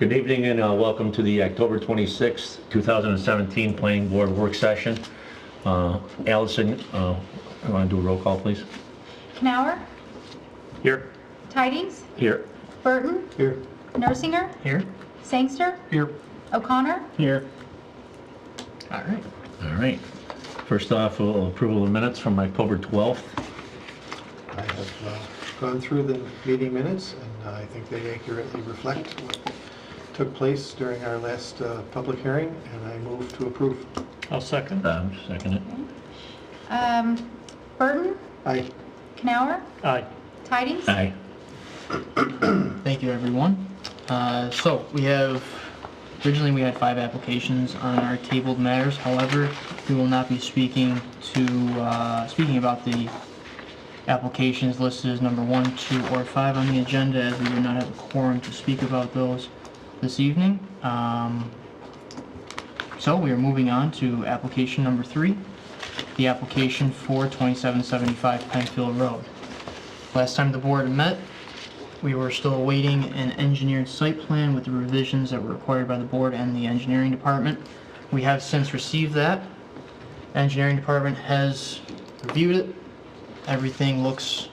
Good evening and welcome to the October 26th, 2017 Planning Board Work Session. Allison, you want to do a roll call, please? Knauer? Here. Tydings? Here. Burton? Here. Nersinger? Here. Sangster? Here. O'Connor? Here. All right. All right. First off, approval of minutes from October 12th. I have gone through the meeting minutes, and I think they accurately reflect what took place during our last public hearing, and I move to approve. I'll second. Second it. Burton? Aye. Knauer? Aye. Tydings? Aye. Thank you, everyone. So originally we had 5 applications on our tabled matters. However, we will not be speaking about the applications listed as number 1, 2, or 5 on the agenda, as we do not have a quorum to speak about those this evening. So we are moving on to application number 3, the application for 2775 Penfield Road. Last time the board met, we were still awaiting an engineered site plan with the revisions that were required by the board and the engineering department. We have since received that. Engineering department has reviewed it. Everything looks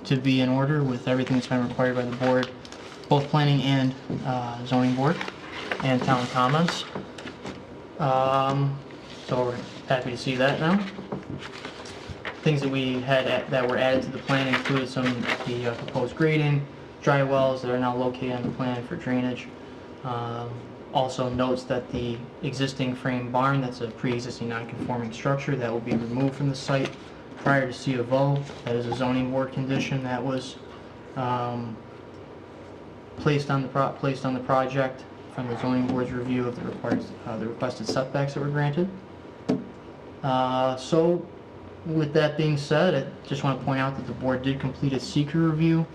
to be in order with everything that's been required by the board, both planning and zoning board, and town comments. So we're happy to see that now. Things that we had that were added to the plan included some of the proposed grading, dry wells that are now located on the plan for drainage. Also notes that the existing frame barn, that's a pre-existing non-conforming structure, that will be removed from the site prior to C of O. That is a zoning board condition that was placed on the project from the zoning board's review of the requested setbacks that were granted. So with that being said, I just want to point out that the board did complete a seeker review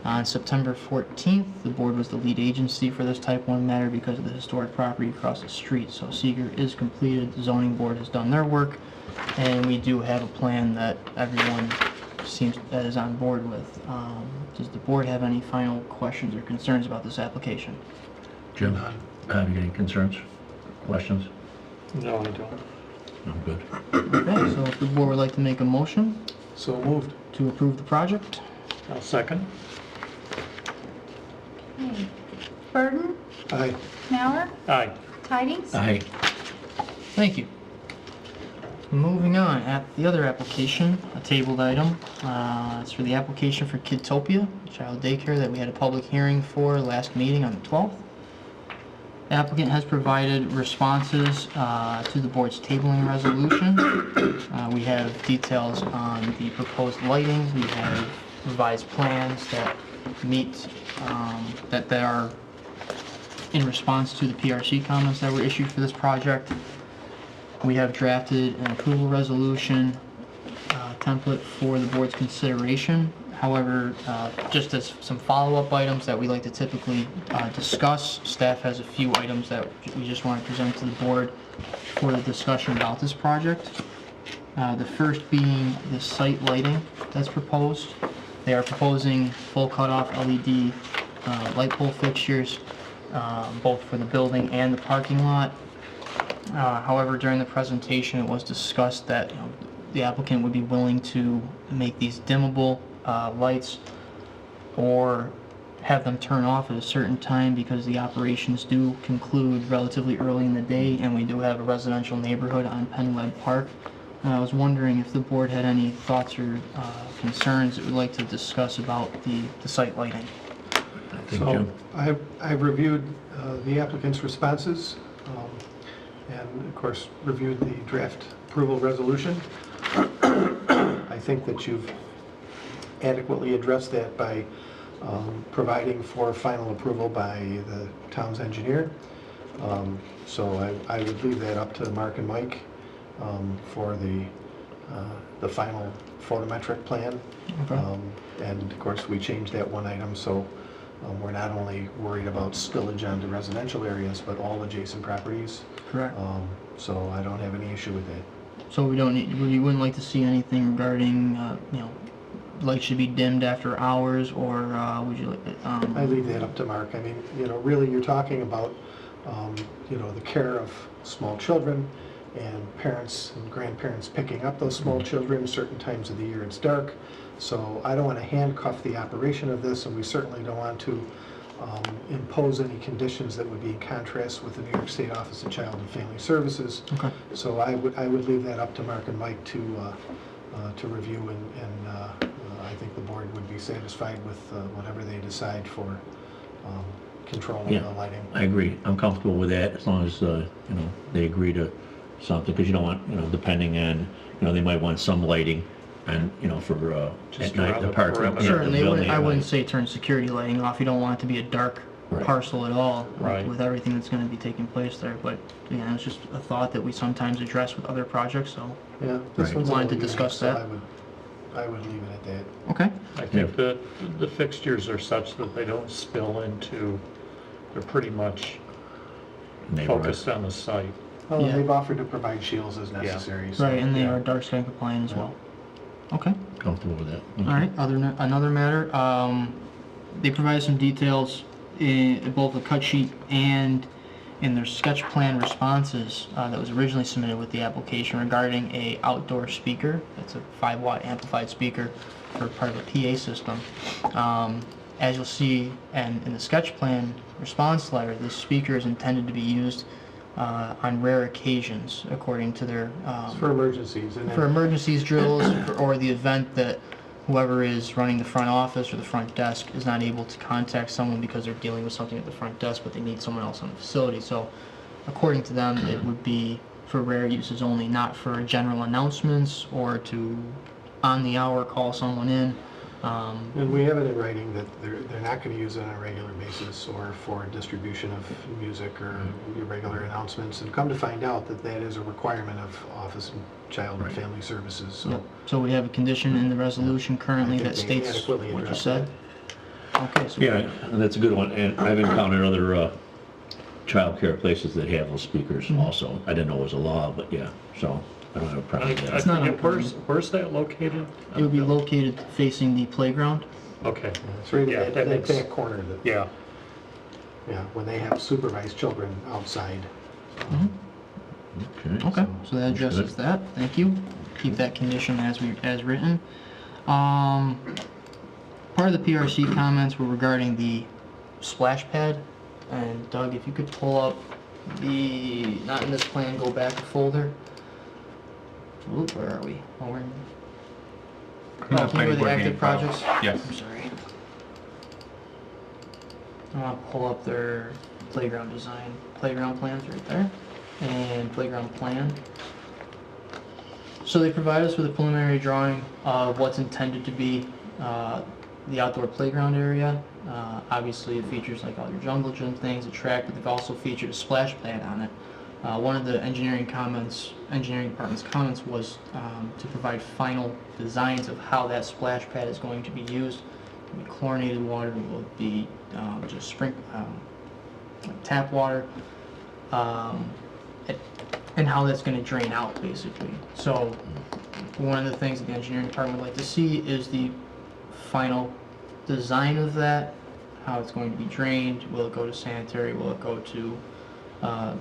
on September 14th. The board was the lead agency for this type 1 matter because of the historic property across the street. So seeker is completed, the zoning board has done their work, and we do have a plan that everyone seems that is on board with. Does the board have any final questions or concerns about this application? Jim, have you got any concerns, questions? No, I don't. I'm good. Okay, so if the board would like to make a motion So moved. to approve the project. I'll second. Okay. Burton? Aye. Knauer? Aye. Tydings? Aye. Thank you. Moving on, at the other application, a tabled item. It's for the application for Kidtopia, child daycare that we had a public hearing for last meeting on the 12th. The applicant has provided responses to the board's tabling resolution. We have details on the proposed lighting. We have revised plans that meet, that are in response to the PRC comments that were issued for this project. We have drafted an approval resolution template for the board's consideration. However, just as some follow-up items that we like to typically discuss, staff has a few items that we just want to present to the board for the discussion about this project. The first being the site lighting that's proposed. They are proposing full cutoff LED light pole fixtures, both for the building and the parking lot. However, during the presentation, it was discussed that the applicant would be willing to make these dimmable lights or have them turn off at a certain time because the operations do conclude relatively early in the day, and we do have a residential neighborhood on Penweb Park. I was wondering if the board had any thoughts or concerns that we'd like to discuss about the site lighting. So I've reviewed the applicant's responses, and of course reviewed the draft approval resolution. I think that you've adequately addressed that by providing for final approval by the town's engineer. So I would leave that up to Mark and Mike for the final photometric plan. Okay. And of course we changed that one item, so we're not only worried about spillage onto residential areas, but all adjacent properties. Correct. So I don't have any issue with that. So we don't need, we wouldn't like to see anything regarding, lights should be dimmed after hours, or would you like, I leave that up to Mark. I mean, really you're talking about, the care of small children and parents and grandparents picking up those small children. Certain times of the year it's dark. So I don't want to handcuff the operation of this, and we certainly don't want to impose any conditions that would be in contrast with the New York State Office of Child and Family Services. Okay. So I would leave that up to Mark and Mike to review, and I think the board would be satisfied with whatever they decide for controlling Yeah. the lighting. I agree. I'm comfortable with that as long as, they agree to something, because you don't want, depending on, they might want some lighting and, for, Just at night, around the the park. perimeter. yeah, Certainly, the building I at wouldn't night. say turn security lighting off. You don't want it to be a dark Right. parcel at all Right. with everything that's going to be taking place there. But yeah, it's just a thought that we sometimes address with other projects. So Yeah, this Right. one's a Wanted to little discuss unique, that. so I would leave it at that. okay, I think that the fixtures are such that they don't spill into, they're pretty much Neighborhood. focused on the site. Well, Yeah. they've offered to provide shields as necessary. So. right, and they yeah. are dark sky compliant as Yeah. well. Okay. Comfortable with that. All right. Another matter. They provide some details in both the cut sheet and in their sketch plan responses that was originally submitted with the application regarding a outdoor speaker. It's a 5-watt amplified speaker for part of a PA system. As you'll see, and in the sketch plan response letter, this speaker is intended to be used on rare occasions, according to their It's for emergencies. And for then, emergencies drills or the event that whoever is running the front office or the front desk is not able to contact someone because they're dealing with something at the front desk, but they need someone else on the facility. So according to them, it would be for rare uses only, not for general announcements or to on the hour call someone in. and we have it in writing that they're not going to use it on a regular basis or for distribution of music or irregular announcements. And come to find out that is a requirement of Office of Child and Family Services. So So we have a condition in the resolution currently I think that they states adequately what you addressed said. Okay, so Yeah, and that's a good one, and I've encountered other, childcare places that have those speakers Mm-hmm. also. I didn't know it was a law, but yeah, so I don't have a problem with I that. It's not forget, uncommon. where's that located? it would be located facing the playground. Okay, it's right Yeah, at that that makes- back corner that, yeah. when they have supervised children outside. Okay. Okay, so that That's addresses good. that, thank you. Keep that condition as written. Part of the PRC comments were regarding the splash pad. And Doug, if you could pull up not in this plan, go back a folder. Oop, where are we? Oh, we're in. No, Oh, can you go to the planning active board meeting projects? Yes. I'm sorry. I want to pull up their playground design, playground plans right there, and playground plan. So they provide us with a preliminary drawing of what's intended to be the outdoor playground area. Obviously it features like all your jungle gym things, a track, but they've also featured a splash pad on it. One of the engineering department's comments was to provide final designs of how that splash pad is going to be used. It will be chlorinated water, it will be just like tap water, and how that's going to drain out basically. So one of the things that the engineering department would like to see is the final design of that, how it's going to be drained, will it go to sanitary, will it go to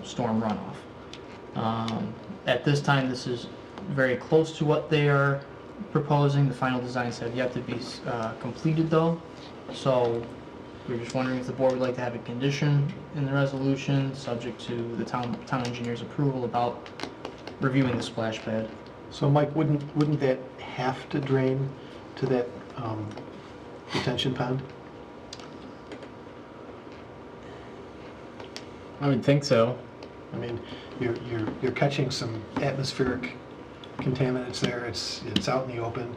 storm runoff. At this time, this is very close to what they are proposing. The final designs have yet to be completed though. So we're just wondering if the board would like to have a condition in the resolution, subject to the town engineer's approval about reviewing the splash pad. So Mike, wouldn't that have to drain to that detention pond? I would think so. I mean, you're catching some atmospheric contaminants there. It's out in the open.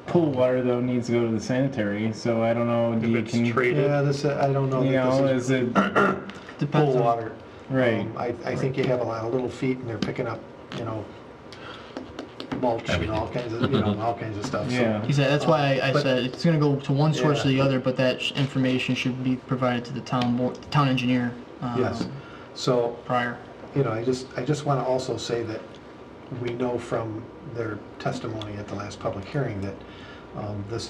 Pool water though needs to go to the sanitary, so I don't know. If it's Yeah, treated, I don't know. You that know, this is it Depends pool on- water. right? I think you have a lot of little feet and they're picking up, mulch and all kinds of, all kinds of stuff. So- Yeah. He said, that's why I But- said it's gonna go to one source or Yeah. the other, but that information should be provided to the town engineer. Yes. So, Prior. I just want to also say that we know from their testimony at the last public hearing that This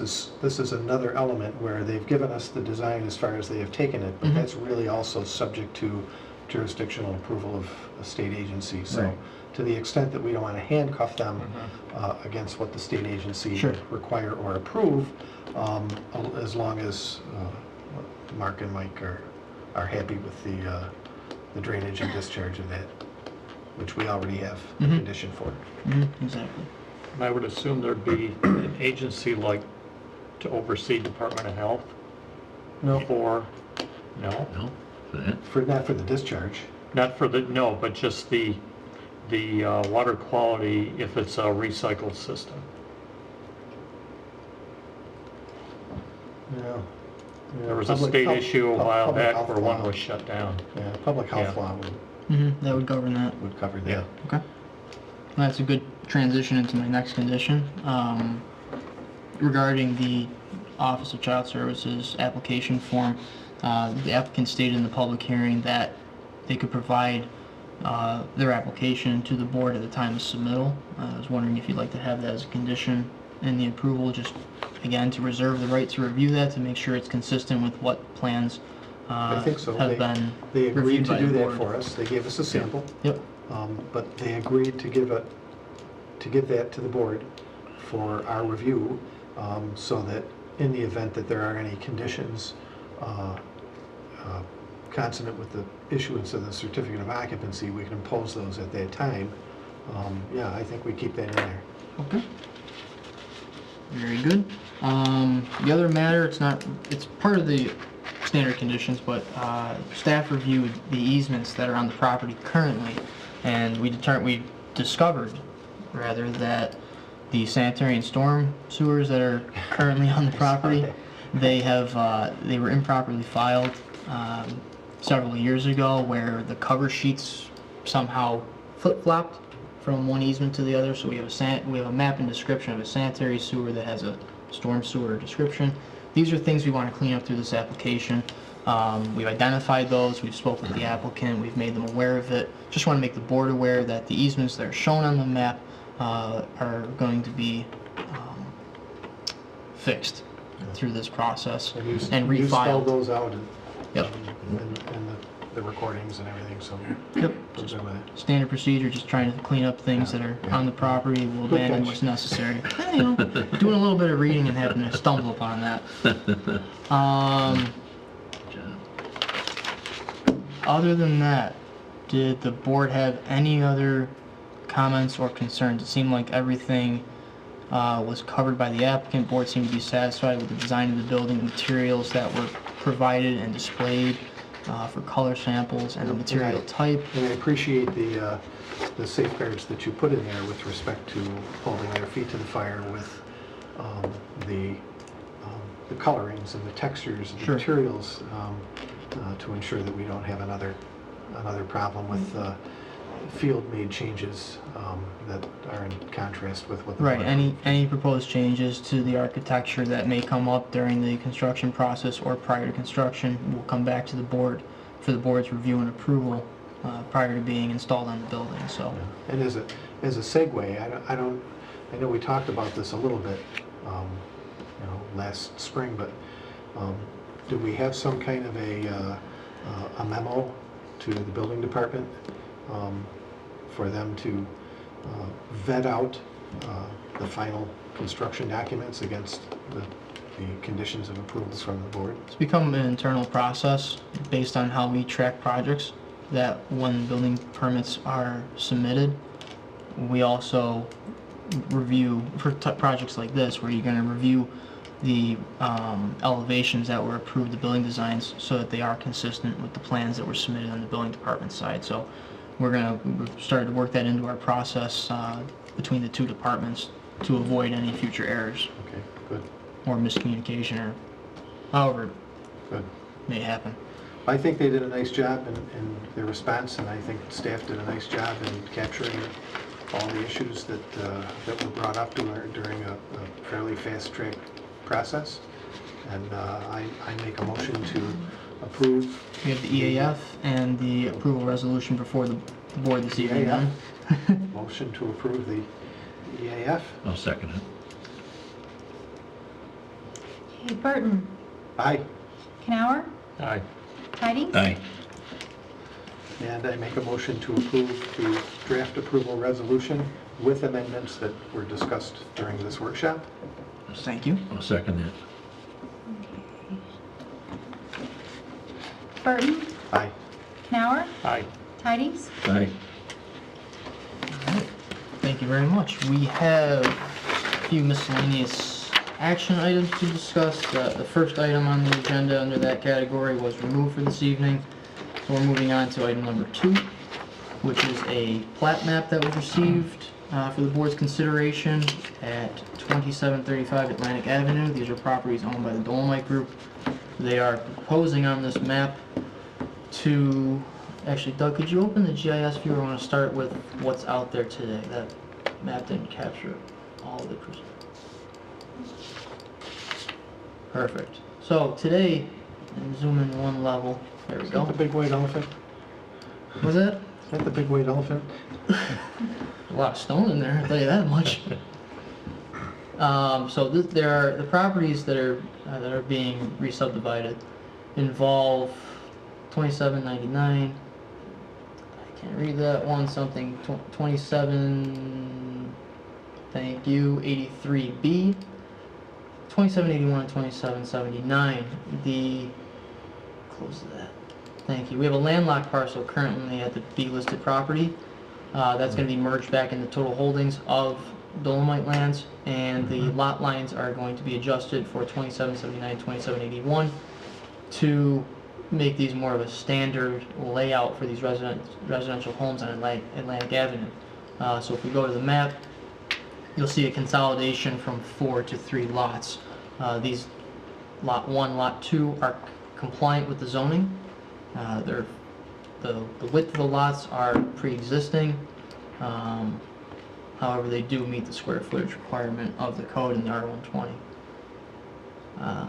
is another element where they've given us the design as far as they have taken it, but that's really also subject to jurisdictional approval of a state agency. So Right. to the extent that we don't want to handcuff them against what the state agency Sure. require or approve, as long as Mark and Mike are happy with the drainage and discharge of that, which we already have a condition for. Exactly. And I would assume there'd be an agency like to oversee Department of Health No, for, no? No? For that? not for the discharge. Not for the, no, but just the water quality if it's a recycled system. No. There was a state issue a while Public back health where one law. was shut down. Yeah, public health Yeah. law That would govern that. would cover that. Yeah. Okay. Well, that's a good transition into my next condition. Regarding the Office of Child Services application form, the applicant stated in the public hearing that they could provide their application to the board at the time of submittal. I was wondering if you'd like to have that as a condition in the approval, just again to reserve the right to review that, to make sure it's consistent with what plans I think so. have been They agreed reviewed to by do the that board. for us. They gave us a sample, Yep. but they agreed to give that to the board for our review, so that in the event that there are any conditions consonant with the issuance of the certificate of occupancy, we can impose those at that time. Yeah, I think we keep that in there. Okay. Very good. The other matter, it's part of the standard conditions, but staff reviewed the easements that are on the property currently, and we discovered that the sanitary and storm sewers that are currently on the property, they were improperly filed several years ago, where the cover sheets somehow flip-flopped from one easement to the other. So we have a map and description of a sanitary sewer that has a storm sewer description. These are things we want to clean up through this application. We've identified those, we've spoken with the applicant, we've made them aware of it. Just want to make the board aware that the easements that are shown on the map are going to be fixed through this process And you and spelled refiled. those out in Yep. the recordings and everything, so Yep. we're good with it. Standard procedure, just trying to clean up things that are on the property. We'll Good abandon catch. what's necessary. You know, doing a little bit of reading and happened to stumble upon that. Other than that, did the board have any other comments or concerns? It seemed like everything was covered by the applicant. Board seemed to be satisfied with the design of the building, the materials that were provided and displayed for color samples and the material type. And I appreciate the safeguards that you put in there with respect to holding their feet to the fire with the colorings and the textures and the Sure. materials, to ensure that we don't have another problem with field-made changes that are in contrast with what the Right, board- any proposed changes to the architecture that may come up during the construction process or prior to construction will come back to the board for the board's review and approval prior to being installed on the building, so. And as a segue, I know we talked about this a little bit, last spring, but do we have some kind of a memo to the building department for them to vet out the final construction documents against the conditions of approvals from the board? It's become an internal process based on how we track projects, that when building permits are submitted, we also review, for projects like this, where you're going to review the elevations that were approved, the building designs, so that they are consistent with the plans that were submitted on the building department side. So we've started to work that into our process between the two departments to avoid any future errors Okay, good, or miscommunication, or however good. it may happen. I think they did a nice job in their response, and I think staff did a nice job in capturing all the issues that were brought up during a fairly fast-track process. And I make a motion to approve. We have the EAF and the approval resolution before the board this evening. EAF. Then. Motion to approve the EAF. I'll second it. Okay, Burton, Aye. Canower, Aye. Tydings. Aye. And I make a motion to approve the draft approval resolution with amendments that were discussed during this workshop. Thank you. I'll second that. Burton, Aye. Canower, Aye. Tydings. Aye. Thank you very much. We have a few miscellaneous action items to discuss. The first item on the agenda under that category was removed for this evening. So we're moving on to item number 2, which is a plat map that was received for the board's consideration at 2735 Atlantic Avenue. These are properties owned by the Dolomite Group. They are proposing on this map to... Actually, Doug, could you open the GIS viewer? I want to start with what's out there today. That map didn't capture all of the... Perfect. So today, and zoom in one level. There we Is that go. the big white elephant? Was that? Is that the big white elephant? A lot of stone in there, I'll tell you that much. So there are the properties that are being re-subdivided involve 2799. I can't read that one. Something 27. Thank you. 83B. 2781 and 2779. The close that. Thank you. We have a landlocked parcel currently at the B-listed property. That's going to be merged back into total holdings of Dolomite lands, and the lot lines are going to be adjusted for 2779, 2781 to make these more of a standard layout for these residential homes on Atlantic Avenue. So if we go to the map, you'll see a consolidation from 4 to 3 lots. These lot 1, lot 2 are compliant with the zoning. The width of the lots are pre-existing. However, they do meet the square footage requirement of the code in the R120. Does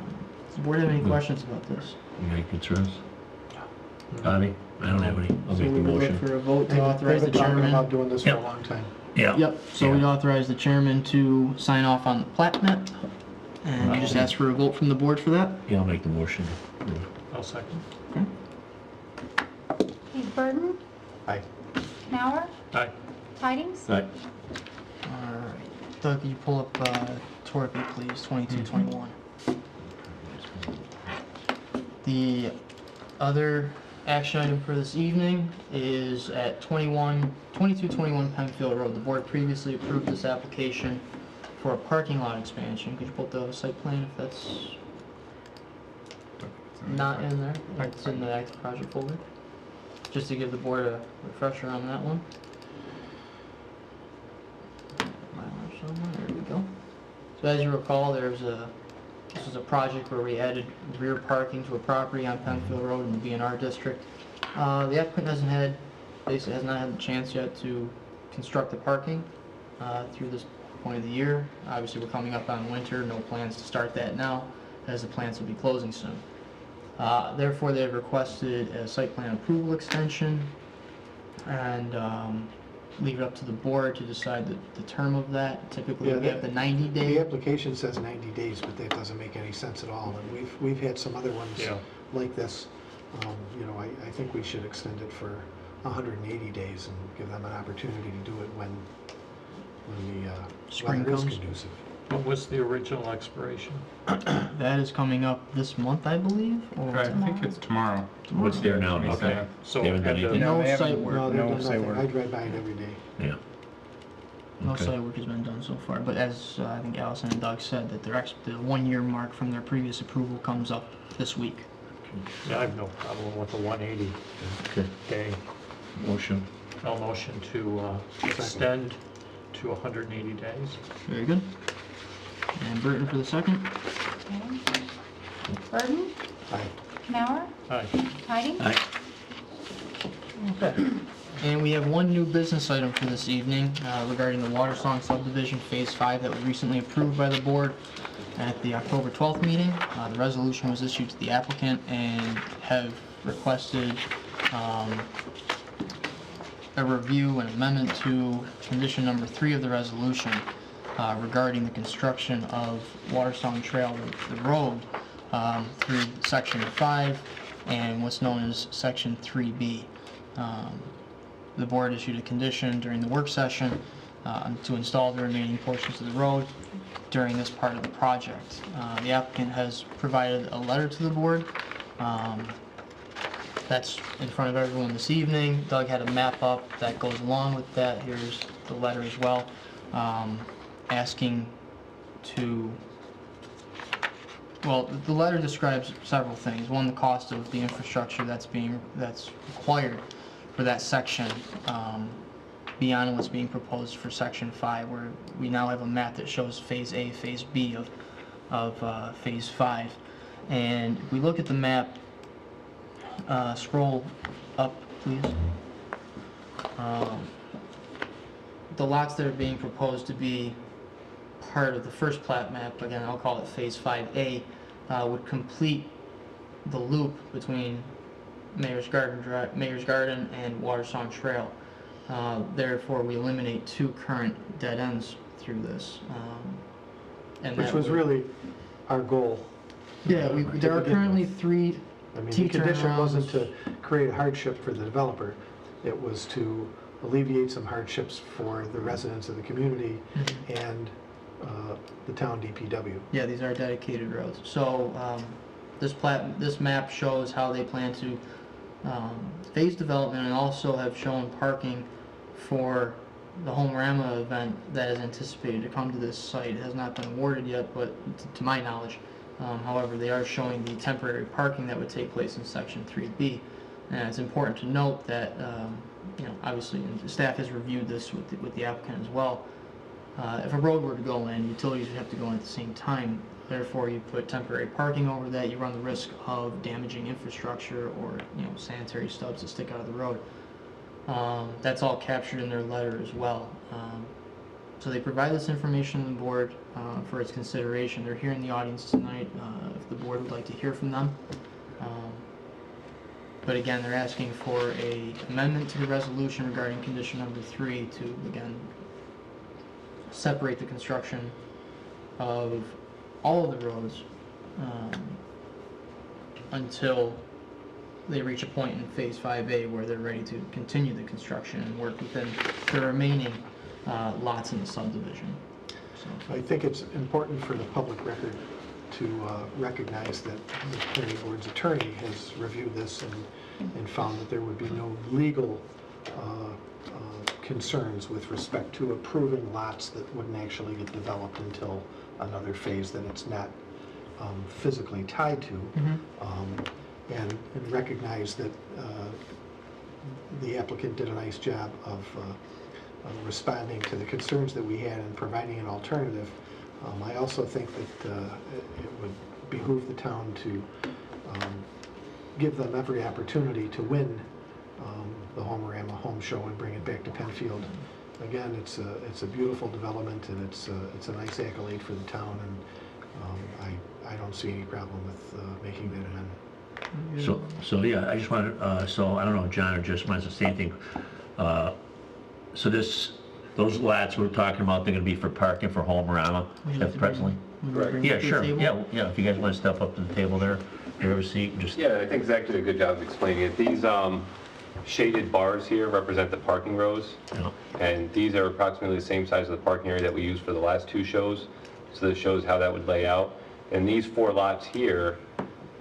the board have any questions about this? You got any concerns? Bobby? I don't have any. I'll So make the we would look motion. for a vote to authorize the They've been talking chairman. about doing this for a Yep. long time. Yeah. Yep, so Yeah. we'd authorize the chairman to sign off on the plat map. And you just ask for a vote from the board for that? Yeah, I'll make the motion. I'll second. Okay, Burton, Aye. Canower, Aye. Tydings. Aye. Alright. Doug, could you pull up Torpy, please, 2221. The other action item for this evening is at 2221 Penfield Road. The board previously approved this application for a parking lot expansion. Could you pull up the site plan if that's not in there? It's in the active project folder. Just to give the board a refresher on that one. There we go. So as you recall, this was a project where we added rear parking to a property on Penfield Road in the B&R district. The applicant basically has not had the chance yet to construct the parking through this point of the year. Obviously, we're coming up on winter, no plans to start that now, as the plants will be closing soon. Therefore, they have requested a site plan approval extension and leave it up to the board to decide the term of that. Typically, Yeah, we have the 90 The day. application says 90 days, but that doesn't make any sense at all. And we've had some other ones Yeah. like this. You know, I think we should extend it for 180 days and give them an opportunity to do it when the Spring weather is comes. conducive. What was the original expiration? That is coming up this month, I believe. Or I think it's tomorrow. What's there now? Okay. 27th. So They haven't done at the- anything? No they haven't- site work. No, they've No done site nothing. work. I drive by it every day. Yeah. No Okay. site work has been done so far, but as I think Allison and Doug said, that the 1 year mark from their previous approval comes up this week. Yeah, I have no problem with the 180 Okay. day. Motion. No motion to extend to 180 days. Very good. And Burton for the second. Okay. Burton, Aye. Canower, Aye. Tydings. Aye. Okay. And we have one new business item for this evening regarding the Watersong Subdivision Phase 5 that was recently approved by the board at the October 12th meeting. The resolution was issued to the applicant and have requested a review and amendment to condition number 3 of the resolution. regarding the construction of Watersong Trail, the road, through Section 5 and what's known as Section 3B. The board issued a condition during the work session to install the remaining portions of the road during this part of the project. The applicant has provided a letter to the board. That's in front of everyone this evening. Doug had a map up that goes along with that. Here's the letter as well, asking to, well, the letter describes several things. One, the cost of the infrastructure that's required for that section, beyond what's being proposed for Section 5, where we now have a map that shows Phase A, Phase B of Phase 5. And if we look at the map, scroll up, please. The lots that are being proposed to be part of the first plat map, again, I'll call it Phase 5A, would complete the loop between Mayor's Garden and Watersong Trail. Therefore, we eliminate 2 current dead ends through this. And Which that was would- really our goal. Yeah, there are currently 3 I mean, the T condition wasn't turnarounds. to create a hardship for the developer. It was to alleviate some hardships for the residents of the community and the town DPW. Yeah, these are dedicated roads. So this map shows how they plan to phase development, and also have shown parking for the Homerama event that is anticipated to come to this site. It has not been awarded yet, but to my knowledge. However, they are showing the temporary parking that would take place in Section 3B. And it's important to note that, obviously, and the staff has reviewed this with the applicant as well. If a road were to go in, utilities would have to go in at the same time. Therefore, you put temporary parking over that, you run the risk of damaging infrastructure or, sanitary stubs that stick out of the road. That's all captured in their letter as well. So they provide this information to the board for its consideration. They're here in the audience tonight if the board would like to hear from them. But again, they're asking for an amendment to the resolution regarding condition number 3 to, again, separate the construction of all of the roads until they reach a point in Phase 5A where they're ready to continue the construction and work within the remaining lots in the subdivision. So, I think it's important for the public record to recognize that the planning board's attorney has reviewed this and found that there would be no legal concerns with respect to approving lots that wouldn't actually get developed until another phase that it's not physically tied to. And recognize that the applicant did a nice job of responding to the concerns that we had and providing an alternative. I also think that it would behoove the town to give them every opportunity to win the Homerama Home Show and bring it back to Penfield. Again, it's a beautiful development, and it's a nice accolade for the town, and I don't see any problem with making that an So yeah, I just wanted, so I don't know, John or just wants to say anything. So those lots we're talking about, they're gonna be for parking for Homerama presently? Yeah, sure, yeah, if you guys want to step up to the table there, have a seat, just. Yeah, I think Zach did a good job of explaining it. These shaded bars here represent the parking rows, and these are approximately the same size of the parking area that we used for the last 2 shows. So this shows how that would lay out. And these 4 lots here,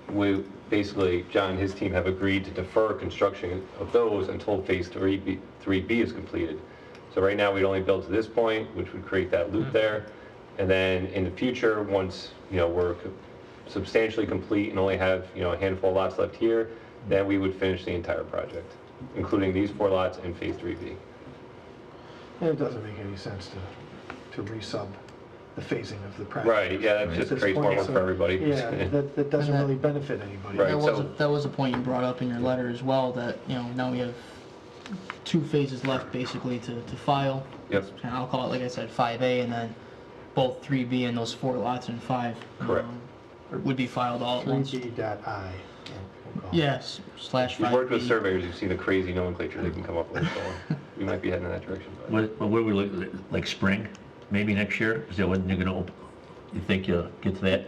we basically, John and his team have agreed to defer construction of those until Phase 3B is completed. So right now, we'd only build to this point, which would create that loop there. And then in the future, once we're substantially complete and only have a handful of lots left here, then we would finish the entire project, including these 4 lots in Phase 3B. And it doesn't make any sense to resub the phasing of the project. Right, yeah, that just creates more work for everybody. Yeah, that doesn't really benefit anybody. Right. That was a point you brought up in your letter as well, that, now we have 2 phases left basically to file. Yep. And I'll call it, like I said, 5A, and then both 3B and those 4 lots in 5. Correct. Would be filed all at once. 3B.I. Yes, /5B. You've worked with surveyors, you've seen the crazy nomenclature they can come up with, so we might be heading in that direction. But What were we looking, like spring? maybe next year? Is that when you're gonna, you think you'll get to that?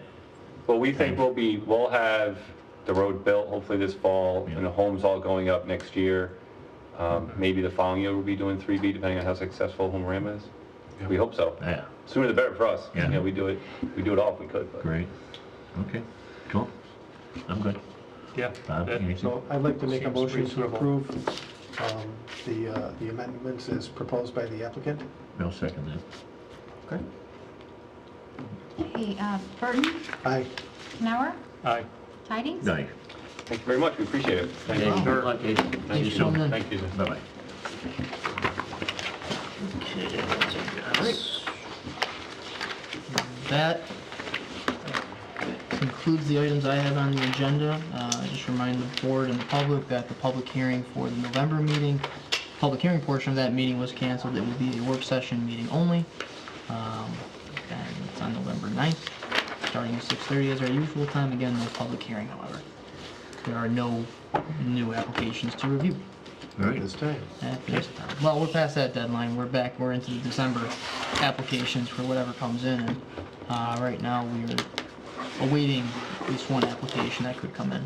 Well, we think we'll have the road built hopefully this fall, and the homes all going up next year. Maybe the following year we'll be doing 3B, depending on how successful Homerama is. We hope so. Yeah, Sooner the better for us. Yeah. We do it all if we could. But. great. Okay, cool. I'm good. Yeah. Bob, that- anything? So I'd like to make a Seems motion to reasonable. approve the amendments as proposed by the applicant. I'll second that. Okay. Okay, Burton, Aye. Canower, Aye. Tydings? Aye. Thank you very much. We appreciate it. Okay, good luck, Dave. See you Thanks for soon. coming in. Thank you. Bye-bye. Okay, that's That concludes the items I have on the agenda. Just remind the board and the public that the public hearing for the November meeting, public hearing portion of that meeting was canceled. It will be a work session meeting only. And it's on November 9th, starting at 6:30 as our usual time. Again, no public hearing, however. There are no new applications to review all At right. this time. at this time. Well, we're past that deadline. We're into the December applications for whatever comes in. And right now, we are awaiting at least one application that could come in.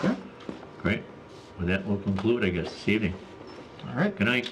Okay. Great. With that, we'll conclude, I guess, this evening. All right. Good night.